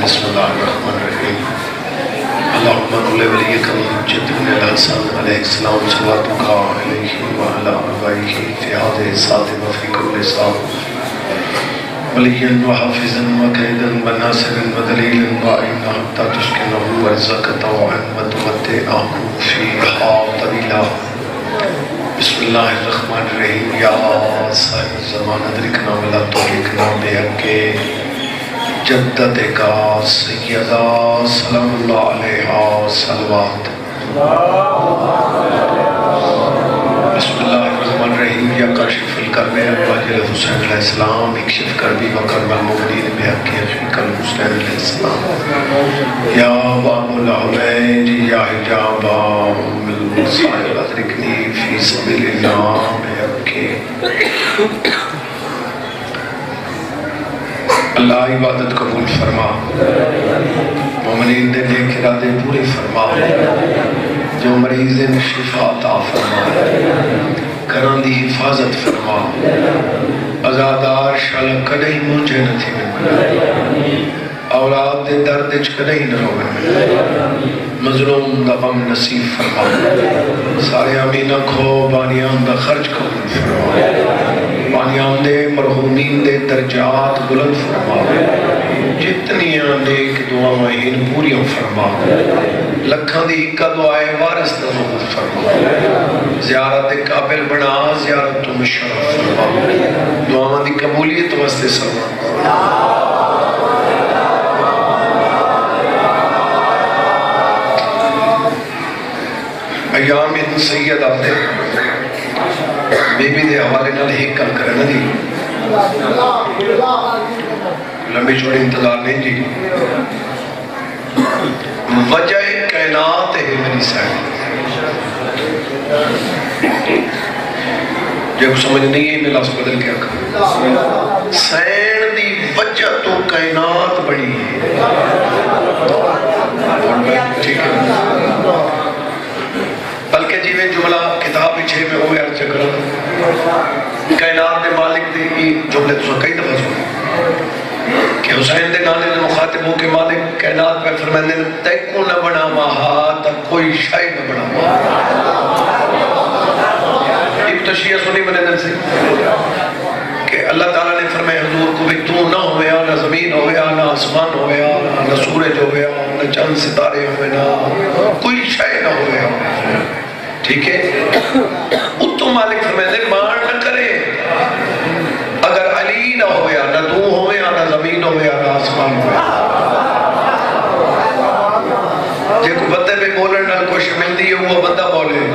بسم اللہ الرحمن الرحیم اللہم صل علی ولیک الحجۃ ابن الحسن علیہ السلام صلواتک علیہ وعلی آبائہ فی هذه الساعة وفی کل ساعة ولیا وحافظا وقیدا وناصرا ودلیلا وعینا حتی تسکنہ ارضک طوعا وتمتعہ فیہا طویلا بسم اللہ الرحمن الرحیم یا صاحب الزمان ادرکنا ولا تہلکنا بحق جدت کا سیدہ سلام اللہ علیہ صلوات بسم اللہ الرحمن الرحیم یا کاشف الکرب واجل حسین علیہ السلام اکشف کربی وکرب المؤمنین بحق اخیک الحسین علیہ السلام یا باب العبید یا حجاب المصائب ادرکنی فی سبیل اللہ بحق اللہ عبادت قبول فرما مومنین دے نیک ارادے پورے فرما جو مریض شفا عطا فرما گھران دی حفاظت فرما ازادار شال کدئی مجھے نہ تھی من اولاد دے درد اچ کدئی نہ رو من مظلوم دا غم نصیب فرما سارے امینہ کھو بانیان دا خرچ قبول فرما بانیان دے مرحومین دے درجات بلند فرما جتنی نیک دعائیں پوریاں فرما لکھاں دی اکا دعائیں وارث نظر فرما زیارت قابل بنا زیارت تو مشرف فرما دعائیں دی قبولیت واسطے سرما ایام اتن سید آتے بی بی دے حوالے نال ایک کل کرنا دی لمبی چھوڑی انتظار نہیں جی وجہ کائنات ہے میری سائن جب سمجھ نہیں ہے میں لفظ بدل کیا کروں سائن دی وجہ تو کائنات بڑی ہے ٹھیک ہے بلکہ جی میں جملہ کتاب چھے میں ہوئے عرض کرا کائنات دے مالک دے یہ جملے تو کئی دفعہ سنے کہ حسین دے نانے دے مخاطب ہو کہ مالک کائنات پہ فرمائنے تیکو نہ بنا ماہا تا کوئی شائی نہ بنا ماہا ایک تشریح سنی میں نے دل سے کہ اللہ تعالیٰ نے فرمائے حضور کو بھی تو نہ ہویا نہ زمین ہویا نہ آسمان ہویا نہ سورج ہویا نہ چند ستارے ہوئے نہ کوئی شائی نہ ہویا ٹھیک ہے اتو مالک فرمائے مان نہ کرے اگر علی نہ ہویا نہ تو ہویا نہ زمین ہویا نہ آسمان ہویا جے کو بندے پہ بولن نہ کوئی مل دی ہے وہ بندہ بولے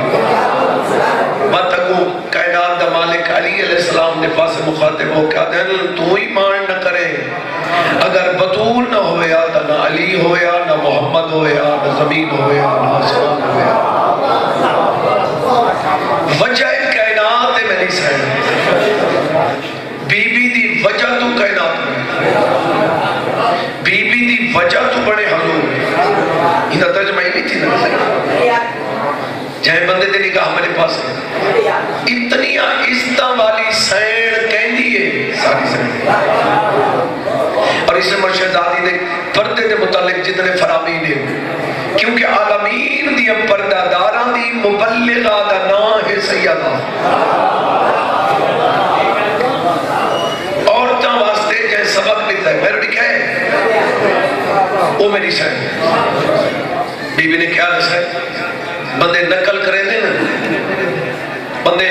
بات کو کائنات دا مالک علی علیہ السلام نے پاس مخاطب ہو کیا دن تو ہی مان نہ کرے اگر بطول نہ ہویا نہ علی ہویا نہ محمد ہویا نہ زمین ہویا نہ آسمان ہویا وجہ کائنات ہے میری سائن بی بی دی وجہ تو کائنات میں بی بی دی وجہ تو بڑے حضور انہا ترجمہ ہی نہیں تھی نا جہاں بندے دے نگاہ ہمارے پاس ہے اتنی عزتہ والی سائن کہن دیئے ساری سائن اور اس میں مرشدادی دے پردے دے متعلق جتنے فرامین ہیں کیونکہ عالمین دی پردہ داران دی مبلغہ دا نا ہے سیدہ عورتاں واسطے جہاں سبق ملتا ہے میرے لکھا ہے وہ میری سائن بی بی نے کیا دسا ہے بندے نقل کریں دے نا بندے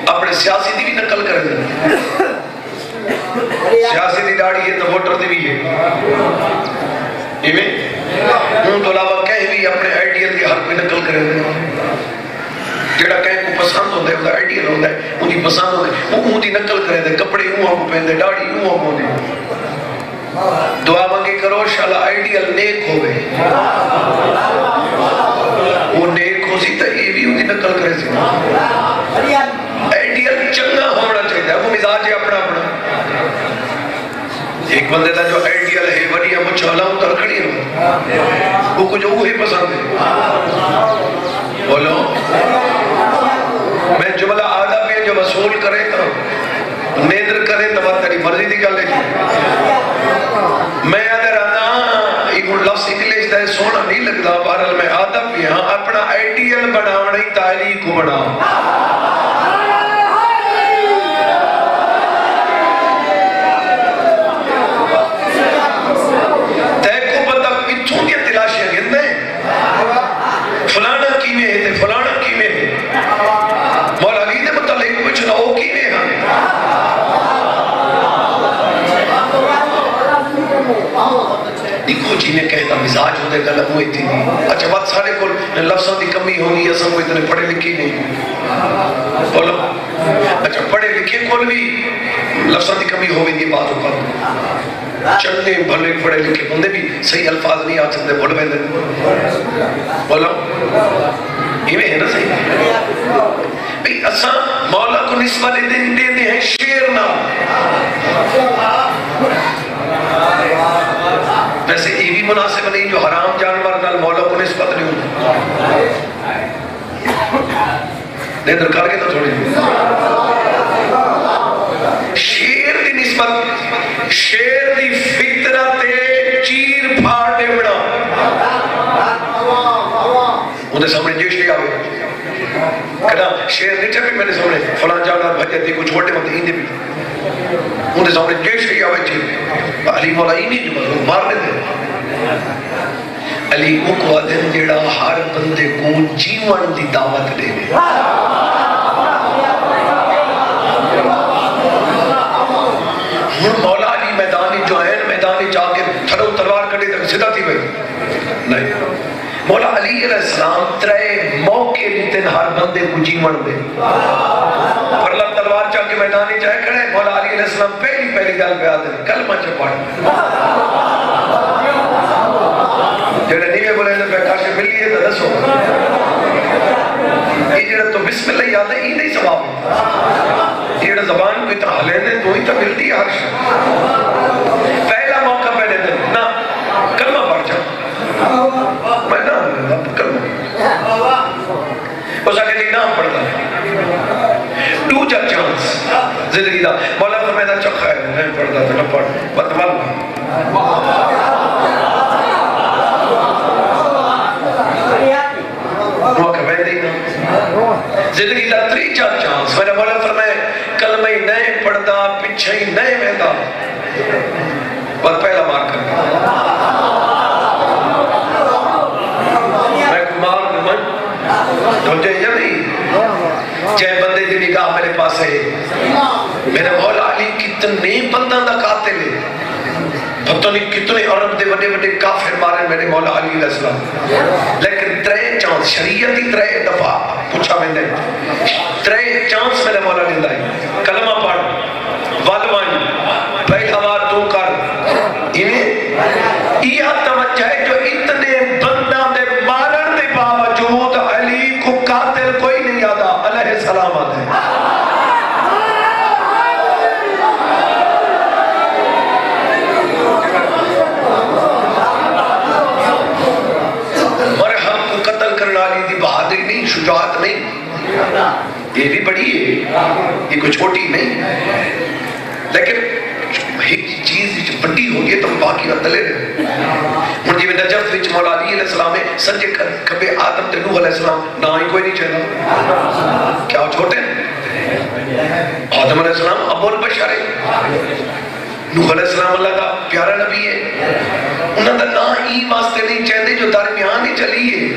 اپنے سیاسی دی بھی نقل کریں دے سیاسی دی داڑھی ہے تو ووٹر دی بھی ہے ایمیں ان تو علاوہ کہیں بھی اپنے آئیڈیل کی حق میں نقل کریں دے جیڑا کہیں کو پسند ہوتا ہے وہ آئیڈیل ہوتا ہے انہی پسند ہوتا ہے وہ دی نقل کریں دے کپڑے ہوں کو پہن دے داڑھی ہوں کو دے دعا مانگے کرو شالا آئیڈیل نیک ہوئے وہ نیک ہو سی تا یہ بھی انہی نقل کرے سی آئیڈیل چنگا ہونا چاہتا ہے وہ مزاج ہے اپنا اپنا ایک بندے دا جو آئیڈیل ہے وڈی ہم چالا ہوں ترکڑی ہوں وہ کچھ وہی پسند ہے بولو میں جملہ آدھا پہ جو وصول کرے تو نیندر کرے تو بات تری مرضی دی گل ہے میں اگر آنا لفظ انگلش دا سونا نہیں لگتا، بہرحال میں آدم بھی ہاں، اپنا آئیڈیل بناونا ہی تعلیق کو بناو۔ فلانا کیویں ہے تے فلانا کیویں ہے، مولا علی دے متعلق پوچھنا او کیویں ہے۔ ایکو جی نے کہتا مزاج ہوتے گل ہوئی تھی، اچھا بات سارے کو لفظوں دی کمی ہوگی، اساں کو اتنے پڑھے لکھی نہیں بولو، اچھا پڑھے لکھے کول بھی لفظوں دی کمی ہوئی دی بات ہوگا، چلنے بھلے پڑھے لکھے بندے بھی صحیح الفاظ نہیں آ سکتے بھول بیندے بولو یہ ہے نا صحیح بھئی اساں مولا کو نسبت دے ہیں شیر نہ، ویسے یہ بھی مناسب نہیں جو حرام جانور نال مولا کو نسبت نہیں ہوتا، نیندر کر کے تو تھوڑی شیر دی نسبت، شیر دی فطرت چیر پھاڑ دے بڑا انہیں سامنے جیش لیا ہوئے کہنا شیر نہیں چاہے میں نے سامنے فلان جانور بھجت دی کچھ وڈے مت ہی بھی انہیں سامنے جیش لیا ہوئے تھی علی مولا ہی نہیں جو مطلب مارنے دے علی کو آدم جیڑا ہر بندے کو جیون دی دعوت دے دے، مولا علی میدانی جو ہے میدانی جا کے تھرو تلوار کڑی تک سدھا تھی بھئی نہیں، مولا علی علیہ السلام ترے موقع لیتے ہر بندے کو جیون دے، پرلا تلوار چاہ کے میدانی جائے کھڑے مولا علی علیہ السلام پہلی گل پہ آدھے کلمہ چا پڑھ جڑے نیوے بولے نے کاش ملی ہے تو دسو یہ جڑا تو بسم اللہ یاد ہے یہ نہیں ثواب یہ جڑا زبان کو اتنا حلے نے تو ہی تو ملتی ہے ہر شخص پہلا موقع پہلے دن نا کلمہ پڑھ جاؤ میں نام لگا کلمہ اس آگے نہیں نام پڑھتا ہے دوجا چانس زندگی دا مولا فرمائدہ چکھا ہے نہیں پڑھتا تھا نہ پڑھ بتوال موقع پہلے ہی نا زندگی دا تریجا چانس میرے مولا فرمائے کلمہ ہی نہیں پڑھتا پچھے ہی نہیں مہتا بس پہلا مار کر میں کو مار دمان تو جائے یا نہیں جائے بندے دی نگاہ میرے پاس ہے میرے مولا علی کتنے بندہ دا قاتل ہے پتہ نہیں کتنے عرب دے بڑے بڑے کافر مارے میرے مولا علی علیہ السلام لیکن ترے چانس شریعت ہی ترے دفعہ پوچھا میں نے ترے چانس میرے مولا علی اللہ کلمہ پڑھ والوان پہلا بار تو کر انہیں یہ توجہ ہے جو اتنے بندہ دے مارن دے باوجود علی کو قاتل کوئی نہیں یادا علیہ السلام آتے ہیں بہادری نہیں شجاعت نہیں یہ بھی بڑی ہے یہ کوئی چھوٹی نہیں لیکن ایک چیز بڑی ہوگی تو باقی اتلے رہے مجھے میں نجف وچ مولا علی علیہ السلام ہے سنجے کبھی آدم تے نوح علیہ السلام نہ ہی کوئی نہیں چاہتا کیا وہ چھوٹے آدم علیہ السلام ابو البشر ہے نوح علیہ السلام اللہ کا پیارا نبی ہے انہوں نے نہ ہی واسطے نہیں چاہتے جو درمیان ہی چلی ہے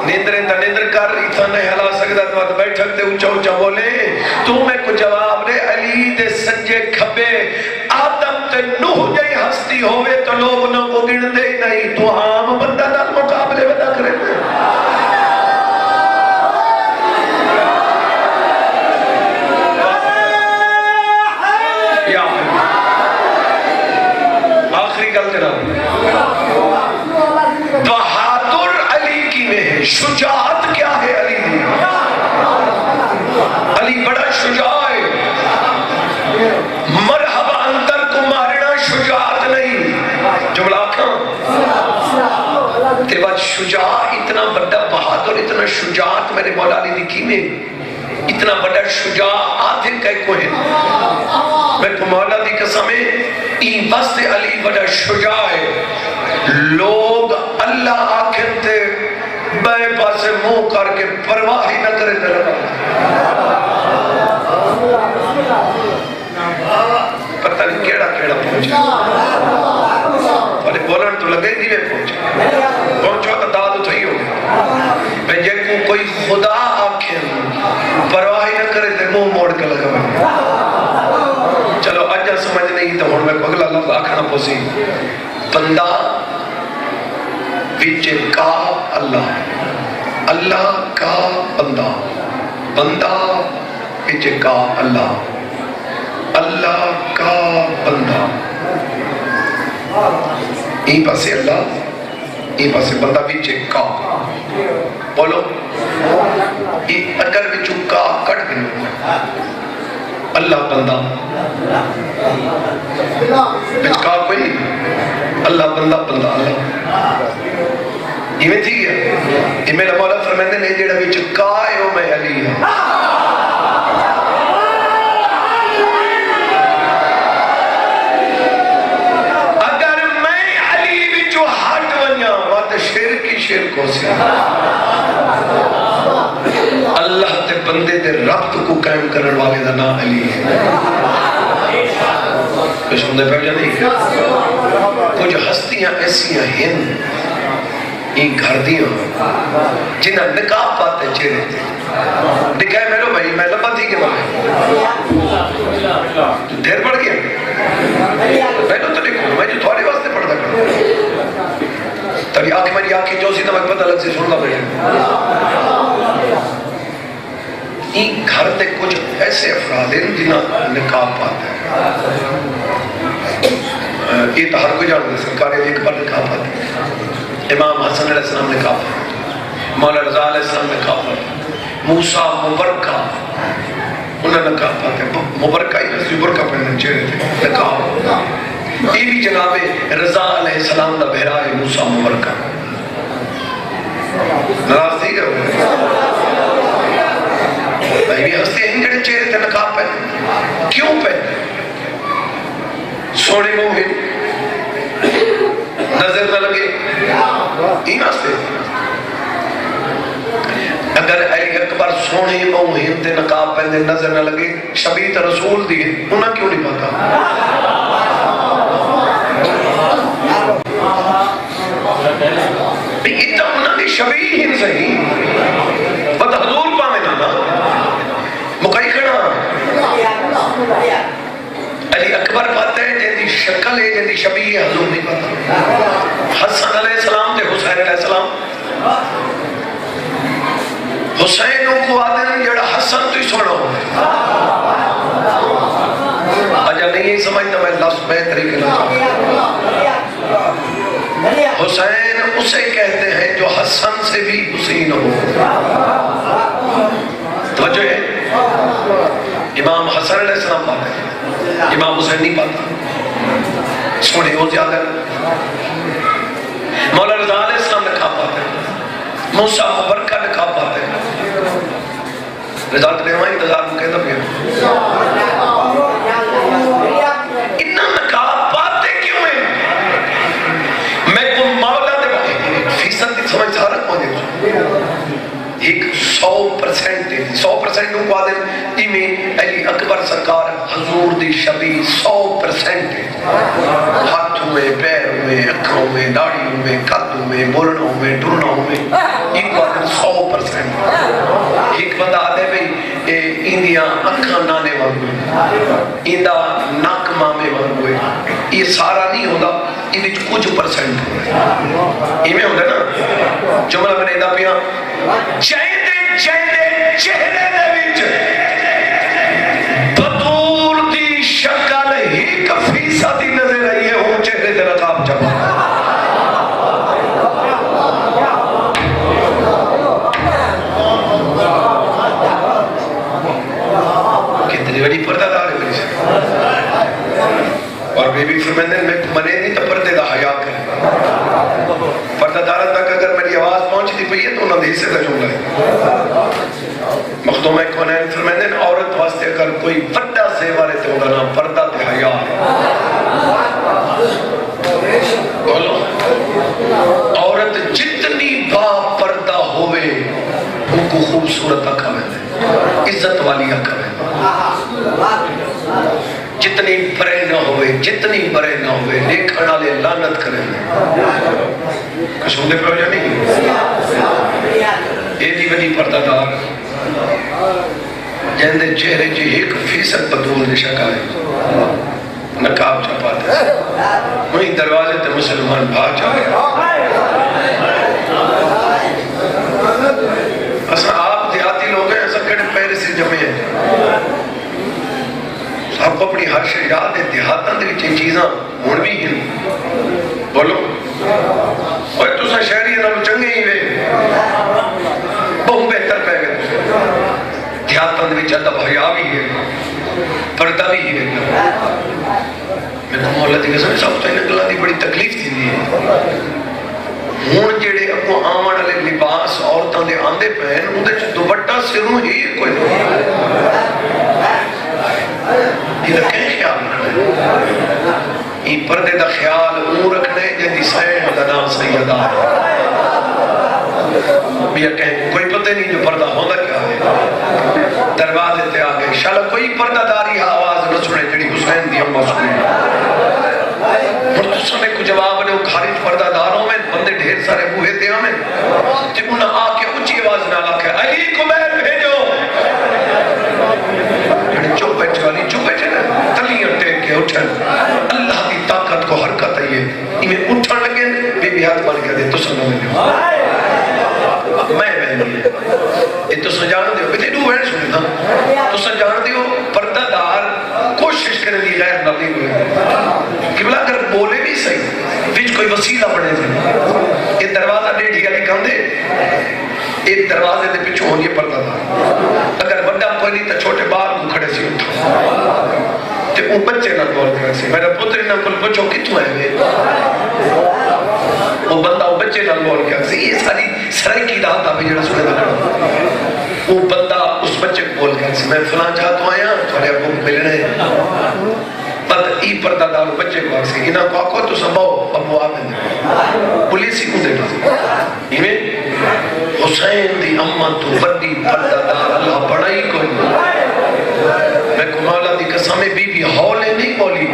نیندریں تا نیندر کر اتنا نہیں حلا سکتا تو بیٹھک دے اچھا اچھا بولے تو میں کو جواب دے علی دے سنجے کھبے آدم تے نوح جائی ہستی ہوئے تو لوگ نہ کو گن دے نہیں تو عام بندہ نہ مقابلے بدا کرے آخری گل کرا بہادر علی کی میں ہے شجاعت کیا ہے علی دی علی بڑا شجاع ہے مرحبا اندر کو مارنا شجاعت نہیں جملہ آکھاں تیرے بعد شجاع اتنا بڑا بہادر اتنا شجاعت میرے مولا علی دی کی میں اتنا بڑا شجاع آدھے کئی کو ہے میں کو مولا دی قسمیں این بس علی بڑا شجاع ہے لوگ اللہ آخر تے بے پاسے منہ کر کے پرواہ ہی نہ کرے تیرا پتہ نہیں کیڑا کیڑا پہنچا اور بولن تو لگے دیوے پہنچو تو داد تو ہی ہو میں جے کو کوئی خدا آکھیں پرواہ ہی نہ کرے تے منہ موڑ کے لگا میں چلو اجا سمجھ نہیں تو ہن میں اگلا لفظ آکھنا پوسی بندہ وچ کا اللہ اللہ کا بندہ بندہ وچ کا اللہ اللہ کا بندہ این پاسے اللہ این پاسے بندہ وچ کا بولو اگر وچ کا کٹ گئے اللہ بندہ وچ کا کوئی نہیں اللہ بندہ بندہ اللہ یہ میں تھی گیا یہ میرا مولا فرمیندے نے جیڑا وچ کا ہے وہ میں علی ہے اگر میں علی وچو ہٹ ونیا وات شیر کی شیر کو سی اللہ تے بندے تے ربط کو قائم کرن والے دا نام علی ہے کچھ ہم نے پہنچا نہیں کچھ ہستیاں ایسیاں ہیں این گھر دیاں جنہاں نقاب پاتے چہرے تھے نکاح میں لو بھائی میں لبا تھی کہ وہاں دیر پڑھ گیا میں لو تو نہیں میں جو تھوڑے واسطے پڑھتا کروں تبھی آنکھ میری آنکھیں جو سی تو میں پتہ لگ سے سننا پڑے این گھر تے کچھ ایسے افراد ہیں جنہاں نقاب پاتے یہ تو ہر کوئی جانتے ہیں سرکاری ایک بار نقاب پاتے ہیں امام حسن علیہ السلام نے کہا مولا رضا علیہ السلام نے کہا موسیٰ مبرکہ انہوں نے کہا پاتے مبرکہ ہی نسی برکہ پہنے چہرے تھے کہا یہ بھی جناب رضا علیہ السلام دا بہرا ہے موسیٰ مبرکہ نراز تھی گئے بھائی ہستے ہیں جڑے چہرے تھے نقاب پہنے کیوں پہنے سونے مومن نظر نہ لگے این آستے اگر علی اکبر سونے موہم تے نقاب پہنے نظر نہ لگے شبیت رسول دی انہاں کیوں نہیں پاتا اتنا انہاں دی شبیت ہی صحیح بس حضور پاویں نا مکئی کھڑا علی اکبر پاتے ہیں جن شکل ہے جن شبیہ حضور نہیں پاتا حسن علیہ السلام تے حسین علیہ السلام حسین کو آدھے ہیں جڑا حسن تو ہی سوڑا ہو اجا نہیں سمجھتا میں لفظ میں طریقے لگا حسین اسے کہتے ہیں جو حسن سے بھی حسین ہو توجہ ہے امام حسن علیہ السلام پاتے ہیں امام حسین نہیں پاتا سوڑے ہو زیادہ مولا رضا علیہ السلام نے کہا پاتے ہیں موسیٰ مبرکہ نے کہا پاتے ہیں رضا نے وہاں انتظار کو کہتا بھی ہے اتنا نقاب پاتے کیوں ہیں میں کو مولا دے فیصد سمجھ سارا پہنچے ایک 100% 100% کو آدھے میں علی اکبر سرکار حضور دی شبی 100% ہاتھوں میں پیروں میں اکھوں میں داڑیوں میں قدوں میں بولنوں میں ڈرنوں میں ایک کو آدھے 100% ایک بندہ آدھے بھئی ایندیاں اکھاں نانے وانگوئے ایندہ ناک مامے وانگوئے یہ سارا نہیں ہوتا یہ بھی کچھ پرسنٹ ہوتا یہ میں ہوتا نا جملہ میں نے دا پیا چہرے دے وچ بطور دی شکل ہی فیصد نظر آئی ہے وہ چہرے دے نقاب جمع کتنی بڑی پردہ دار ہے اور بے بی نبی فرماتے ہیں میں منے نہیں تو پردے دا حیا کرے. پردہ دارت تک اگر میری آواز پہنچتی پئی ہے تو انہوں نے حصے کا جملہ ہے. مخدوم کونین فرماتے ہیں عورت واسطے اگر کوئی بڑا زیور ہے تو انہوں نام پردہ تے حیا ہے. بولو عورت جتنی با پردہ ہوئے ان کو خوبصورت آکھا ہے، عزت والی آکھا ہے. جتنی برے نہ ہوئے جتنی برے نہ ہوئے دیکھنا لے لعنت کریں کسوں دے پہ ہو جا نہیں. یہ دی بڑی پردہ دار جن دے چہرے جی 1% بدول نشا ہے نقاب چھپاتے ہیں. وہیں دروازے تے مسلمان بھاگ جا رہے اسا آپ دیہاتی لوگ ہیں ایسا کڑے پہرے سے جمعے ہیں. آپ کو اپنی ہر شے یاد ہے دیہاتاں دے وچ چیزاں ہن بھی ہیں. بولو اوے تساں شہری نال چنگے ہی وے بہت بہتر پہ گئے. دیہاتاں دے وچ ادب حیا بھی ہے پردہ بھی ہے. میں کو مولا دی قسم سب تو انہاں گلاں دی بڑی تکلیف تھی ہن جڑے اگوں آون والے لباس عورتاں دے آندے پئے اودے وچ دوپٹہ سروں ہی کوئی یہ کہیں خیال رکھنا ہے. یہ پردے دا خیال اون رکھنا ہے جن دی سین دا نام سیدہ ہے. بیا کہیں کوئی پتہ نہیں جو پردہ ہوندہ کیا ہے. دروازے تے آگے شالا کوئی پردہ داری آواز نہ سنے جڑی حسین دی امہ سنے. اور تو سمیں کو جواب نے خارج پردہ داروں میں بندے ڈھیر سارے بوہے تے ہمیں تے انہاں آ کے اونچی آواز نہ لاکھے علی کو محل بھیجو. چپ بیٹھے والی چپ بیٹھے نا تلیاں ٹیک کے اٹھن اللہ دی طاقت کو حرکت ہے. یہ اٹھن لگے بی بی ہاتھ مار کے دے تو سنو میں بہنی یہ تو سجان دیو بیٹے دو بہن سننا تو سجان دیو پردہ دار کوشش کرنے دی غیر نبی ہوئے قبلہ اگر بولے بھی صحیح بیچ کوئی وسیلہ بڑھے جائے. یہ دروازہ ڈیڑھ گیا لکھا دے ایک دروازے دے پچھو ہونی پردہ دار اگر بڑا کوئی نہیں تو چھوٹے بار کو کھڑے سی اٹھا تے وہ بچے نہ بول کر سی میرا پتر نہ کل بچوں کتوں ہے میں وہ بندہ وہ بچے نہ بول کر سی یہ ساری سرائی کی رات آبی جڑا سنے دا وہ بندہ اس بچے کو بول کر سی میں فلان چاہتا آیا تھوڑے ابو ملنے بند ای پردہ دار بچے کو آکسی انہاں کو آکو تو سنبھاؤ ابو آمین پولیسی کو دیتا سی ایمیں حسین دی امہ تو بڑی پردہ دار اللہ بڑائی کوئی میں کو مولا دی قسم بی بی ہولے نہیں بولی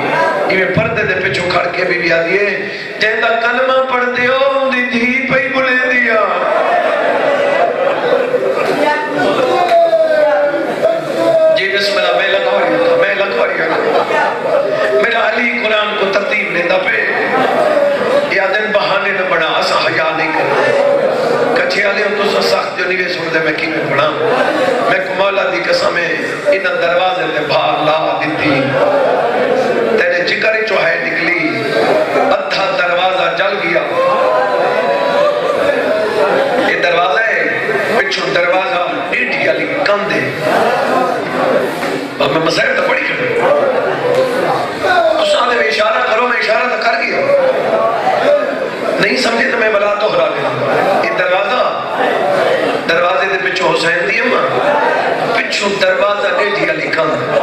یہ پردے دے پہ چھکڑ کے بی بی آدھیے جیندہ کلمہ پڑھ دیو دی دھی پہ بلے دیا جی بسم اللہ میں لکھواری میرا علی قرآن کو ترتیب لیندہ پہ یا دن بہانے نہ بڑا اسا حیا نہیں کرنا کچھے آلے ہم تو سخت جو نہیں سن دے میں کی میں پڑھا میں کو مولا دی قسم انہاں دروازے تے بھار لا دیتی تیرے جگر جو ہے نکلی ادھا دروازہ جل گیا. یہ دروازہ ہے پچھو دروازہ ڈیٹی علی کندے اور میں مسائل تو پڑھی کروں تو ساتھ میں اشارہ کرو میں اشارہ تو کر گیا نہیں سمجھے تو میں بلا تو ہرا گیا. یہ دروازے دے پچھو حسین دی امہ پچھو دروازہ ڈیٹی علی کندے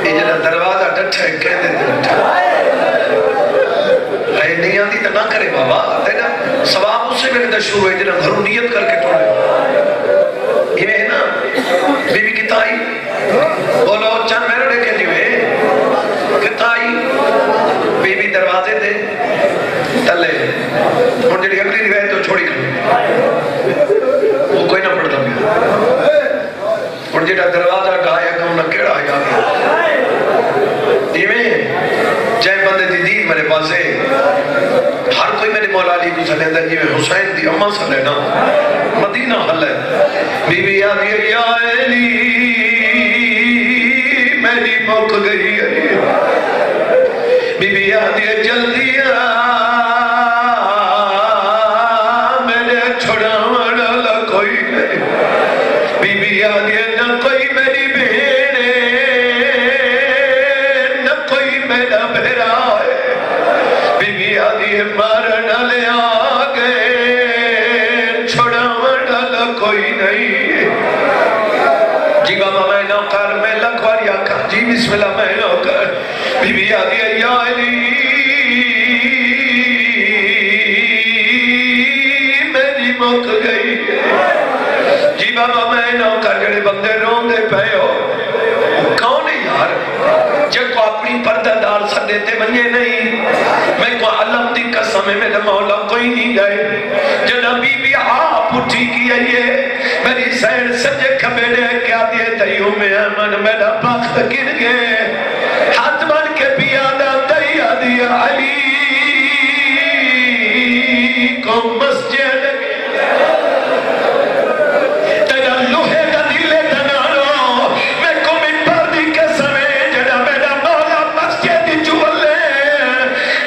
یہ جنہ دروازہ ڈٹھا ہے کہہ دے ڈٹھا رہے نہیں آتی تو نہ کرے بابا تینا سواب اس سے میں نے شروع ہے جنہ گھروں نیت کر کے ٹوڑے یہ ہے نا بی بی کتائی بولو چند میرے دیکھے دیوے کتائی بی بی دروازے دے تلے اور جڑی اگلی روایت تو چھوڑی کر وہ کوئی نہ پڑھتا بھی اور جڑا دروازہ ڈھایا کہ انہاں کیڑا آیا دیویں جائے بندے دی دید میرے پاس ہے ہر کوئی میرے مولا علی کو سلے دا جیویں حسین دی امہ سلے نا مدینہ حل ہے بی بی آدھی یا علی میری موک گئی ہے بی بی آدھی جلدی میرے چھوڑا والا کوئی نہیں بی بی آدھی نہ کوئی میری بہنے مارن والے آ گئے چھڑاون والا کوئی نہیں جی بابا میں نہ کر میں لکھواری آکھا جی بسم اللہ میں نہ کر بی بی آدھی یا علی میری مک گئی جی بابا میں نہ کر جڑے بندے رون دے پہ ہو کون ہے یار جب کو اپنی پردہ دار سدے تے بنیے نہیں میں کو علم دی قسم ہے میرے مولا کوئی نہیں گئے جنہ بی بی آپ اٹھی کی آئیے میری سیر سجے کھبیڑے کیا دیے تیوں میں امن میرا بخت گر گئے ہاتھ بن کے پیادہ دیا دیا علی کو مسجد تیرا لوہے کا دلے دنانو میں کو من پردی کے سمیں جنہ میرا مولا مسجد جولے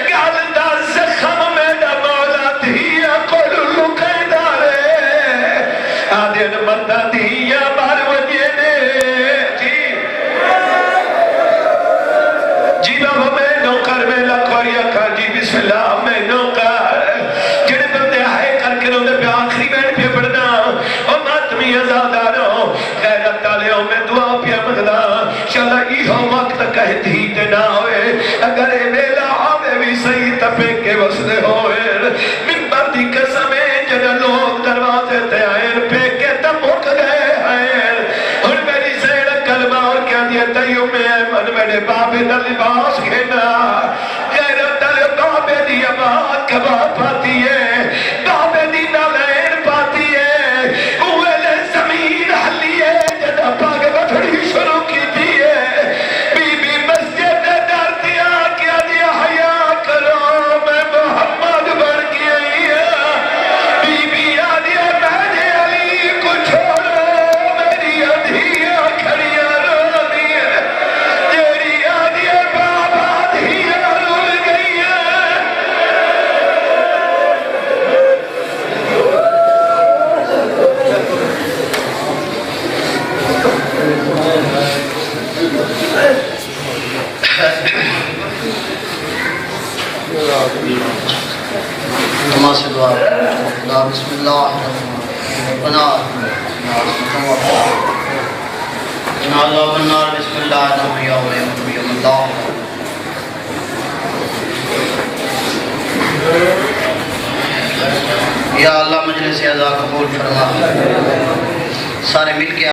گالدہ زخم میرا مولا دیا کل لکے دارے آدھین مندہ دیا بار وجہ نے جی بابا میں نوکر میں لکھواریا کھا جی بسم اللہ میں نوکر جڑے بندے آئے کر کے انہوں نے پہ آخری بیٹھ پہ پڑھنا اور ماتمی ازاداروں خیرت تالیوں میں دعا پہ مگدہ شاءاللہ ایہو وقت کہتی دینا ہوئے اگر اے میلا آوے بھی صحیح تپے کے وسدے ہوئے ممبر دی قسمیں جنہ لوگ دروازے تے آئے پہ کے تمک گئے ہیں اور میری سیڑ کلمہ اور کیا دیا تیوں میں من میرے بابے دا لباس کھینا غیرت دل بابے دی امات کباب پاتی ہے بابے دی نالین پاتی ہے اوہلے زمین حلی ہے جنہ پاک بٹھڑی شروع کی دی ہے بی بی مسجد نے ڈر دیا کیا دیا حیا کرو میں محمد بن گیا بی بی آدیا میں علی کو چھوڑو میری ادھیاں کھڑیاں رو دی ہے تیری آدیا بابا ادھیاں رول گئی ہے نماز سے دعا خدا بسم اللہ بنا نازا بنار بسم اللہ نمی یوم اللہ یا اللہ مجلس اعزا قبول فرما سارے مل کے